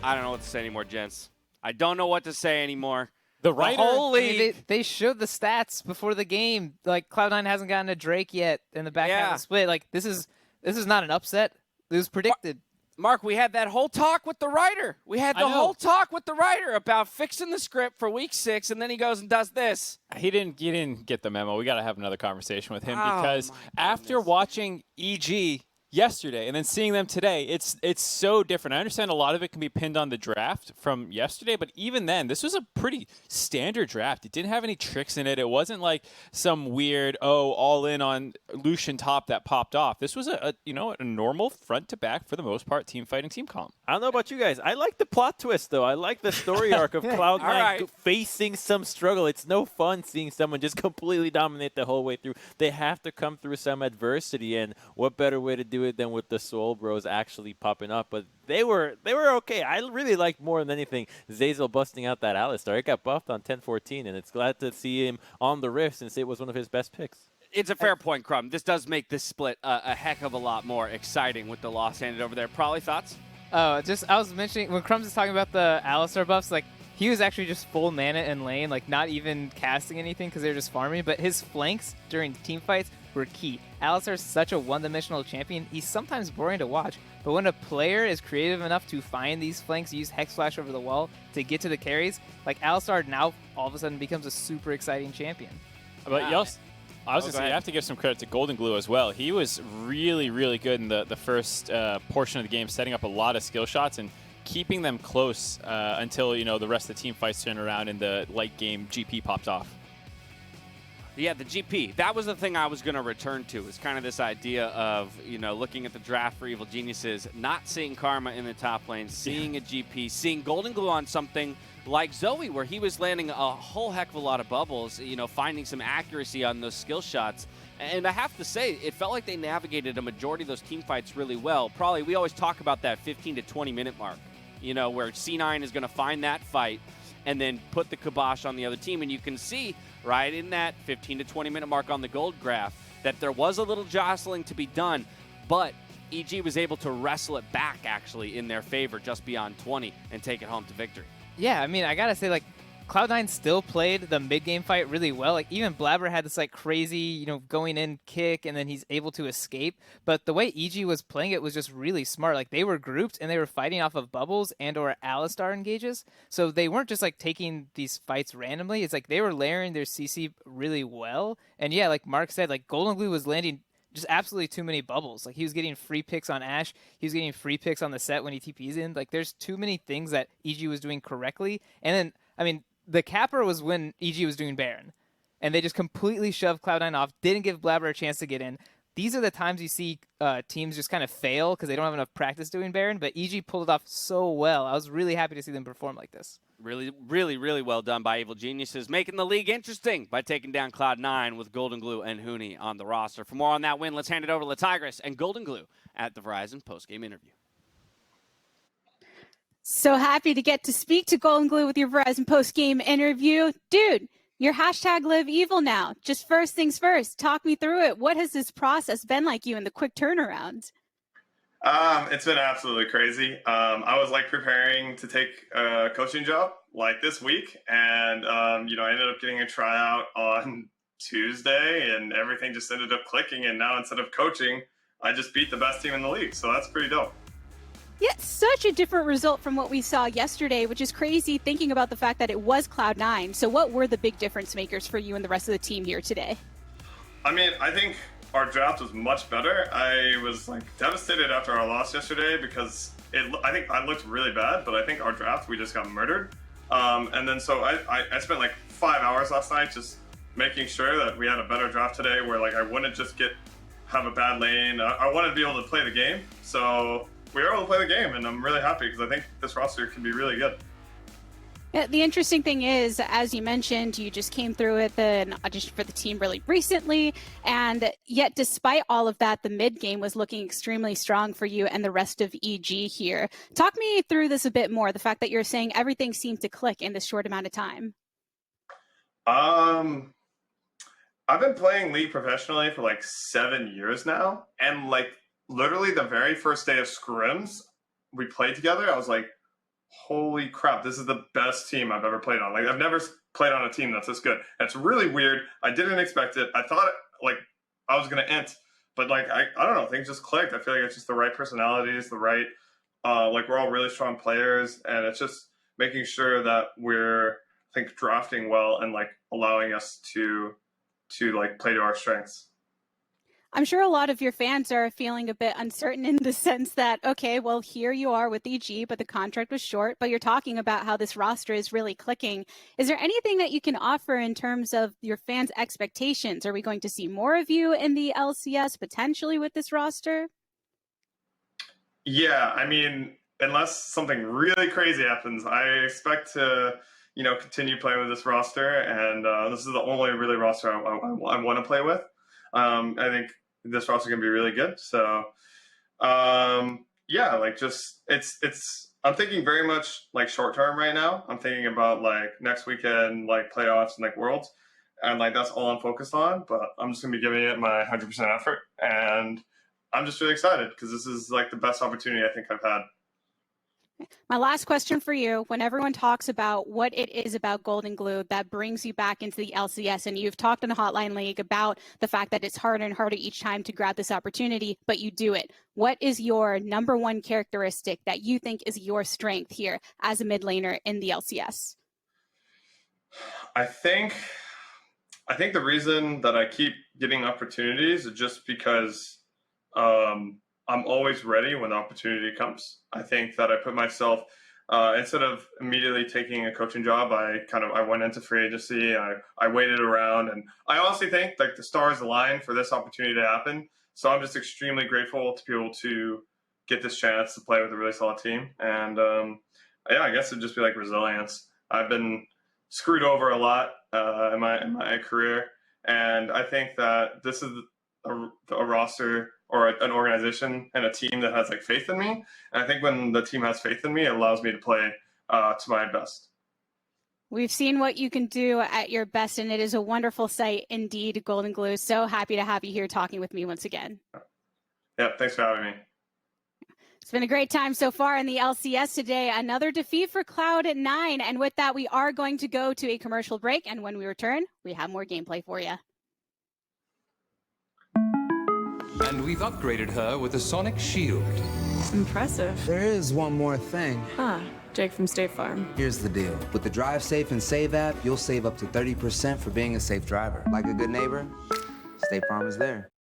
I don't know what to say anymore, gents. I don't know what to say anymore. The writer, whole league. they showed the stats before the game. Like Cloud9 hasn't gotten a Drake yet in the back half of the split. Like this is not an upset. It was predicted. Mark, we had that whole talk with the writer. We had the whole talk with the writer about fixing the script for week 6, and then he goes and does this. He didn't get the memo. We got to have another conversation with him because after watching EG, yesterday and then seeing them today, it's so different. I understand a lot of it can be pinned on the draft from yesterday, but even then, this was a pretty standard draft. It didn't have any tricks in it. It wasn't like some weird, all in on Lucian top that popped off. This was a normal front to back, for the most part, team fighting team comp. I don't know about you guys. I like the plot twist, though. I like the story arc of Cloud9 facing some struggle. It's no fun seeing someone just completely dominate the whole way through. They have to come through some adversity, and what better way to do it than with the Soul Bros actually popping up? But they were okay. I really liked more than anything Zeyzal busting out that Alistar. It got buffed on 10-14, and it's glad to see him on the Rift since it was one of his best picks. It's a fair point, Crumb. This does make this split a heck of a lot more exciting with the loss handed over there. Probably thoughts? I was mentioning when Crumbs was talking about the Alistar buffs, like he was actually just full mana in lane, like not even casting anything because they were just farming. But his flanks during team fights were key. Alistar's such a one-dimensional champion. He's sometimes boring to watch, but when a player is creative enough to find these flanks, use Hex Flash over the wall to get to the carries, like Alistar now all of a sudden becomes a super exciting champion. But I was going to say, you have to give some credit to Goldenglue as well. He was really, really good in the first portion of the game, setting up a lot of skill shots and keeping them close until, the rest of the team fights turn around and the late game GP popped off. Yeah, the GP. That was the thing I was going to return to. Is kind of this idea of, looking at the draft for Evil Geniuses, not seeing Karma in the top lane, seeing a GP, seeing Goldenglue on something like Zoe, where he was landing a whole heck of a lot of bubbles, finding some accuracy on those skill shots. And I have to say, it felt like they navigated a majority of those team fights really well. Probably, we always talk about that 15 to 20 minute mark, where C9 is going to find that fight and then put the kibosh on the other team. And you can see right in that 15 to 20 minute mark on the gold graph that there was a little jostling to be done, but EG was able to wrestle it back actually in their favor just beyond 20 and take it home to victory. Yeah, I mean, I gotta say, like, Cloud9 still played the mid-game fight really well. Like, even Blaber had this, like, crazy, going in kick, and then he's able to escape. But the way EG was playing it was just really smart. Like, they were grouped, and they were fighting off of bubbles and or Alistar engages. So they weren't just, like, taking these fights randomly. It's like they were layering their CC really well. And, yeah, like Mark said, like, Goldenglue was landing just absolutely too many bubbles. Like, he was getting free picks on Ashe. He was getting free picks on the Sett when he TPs in. Like, there's too many things that EG was doing correctly. And then, I mean, the capper was when EG was doing Baron. And they just completely shoved Cloud9 off, didn't give Blaber a chance to get in. These are the times you see teams just kind of fail because they don't have enough practice doing Baron, but EG pulled it off so well. I was really happy to see them perform like this. Really, really, really well done by Evil Geniuses, making the league interesting by taking down Cloud9 with Goldenglue and Huni on the roster. For more on that win, let's hand it over to Licorice and Goldenglue at the Verizon postgame interview. So happy to get to speak to Goldenglue with your Verizon post-game interview. Dude, you're hashtag live evil now. Just first things first, talk me through it. What has this process been like you in the quick turnaround? It's been absolutely crazy. I was preparing to take a coaching job this week, and I ended up getting a tryout on Tuesday, and everything just ended up clicking. And now instead of coaching, I just beat the best team in the league. So that's pretty dope. Yeah, such a different result from what we saw yesterday, which is crazy thinking about the fact that it was Cloud9. So what were the big difference makers for you and the rest of the team here today? I mean, I think our draft was much better. I was devastated after our loss yesterday because I think I looked really bad, but I think our draft, we just got murdered. And then so I spent 5 hours last night just making sure that we had a better draft today where I wouldn't just have a bad lane. I wanted to be able to play the game. So we were able to play the game, and I'm really happy because I think this roster can be really good. Yeah, the interesting thing is, as you mentioned, you just came through with an audition for the team really recently, and yet despite all of that, the mid game was looking extremely strong for you and the rest of EG here. Talk me through this a bit more, the fact that you're saying everything seemed to click in this short amount of time. I've been playing League professionally for 7 years now, and literally the very first day of scrims we played together, I was like, holy crap, this is the best team I've ever played on. I've never played on a team that's this good. It's really weird. I didn't expect it. I thought I was going to int, but I don't know, things just clicked. I feel like it's just the right personalities, the right, we're all really strong players, and it's just making sure that we're, I think, drafting well and allowing us to play to our strengths. I'm sure a lot of your fans are feeling a bit uncertain in the sense that, okay, well, here you are with EG, but the contract was short, but you're talking about how this roster is really clicking. Is there anything that you can offer in terms of your fans' expectations? Are we going to see more of you in the LCS potentially with this roster? Yeah, I mean, unless something really crazy happens, I expect to, continue playing with this roster, and this is the only really roster I want to play with. I think this roster is going to be really good. So, yeah, like I'm thinking very much like short term right now. I'm thinking about like next weekend, like playoffs and like Worlds, and like that's all I'm focused on. But I'm just going to be giving it my 100% effort, and I'm just really excited because this is like the best opportunity I think I've had. My last question for you, when everyone talks about what it is about Goldenglue that brings you back into the LCS, and you've talked in the Hotline League about the fact that it's harder and harder each time to grab this opportunity, but you do it. What is your number one characteristic that you think is your strength here as a mid laner in the LCS? I think the reason that I keep getting opportunities is just because I'm always ready when the opportunity comes. I think that I put myself, instead of immediately taking a coaching job, I went into free agency. I waited around, and I honestly think like the stars aligned for this opportunity to happen. So I'm just extremely grateful to be able to get this chance to play with a really solid team. And yeah, I guess it'd just be like resilience. I've been screwed over a lot in my career, and I think that this is a roster or an organization and a team that has like faith in me. And I think when the team has faith in me, it allows me to play to my best. We've seen what you can do at your best, and it is a wonderful sight indeed, Goldenglue. So happy to have you here talking with me once again. Yeah, thanks for having me. It's been a great time so far in the LCS today. Another defeat for Cloud9. And with that, we are going to go to a commercial break. And when we return, we have more gameplay for you. And we've upgraded her with a sonic shield. Impressive. There is one more thing. Jake from State Farm. Here's the deal. With the Drive Safe and Save app, you'll save up to 30% for being a safe driver. Like a good neighbor, State Farm is there.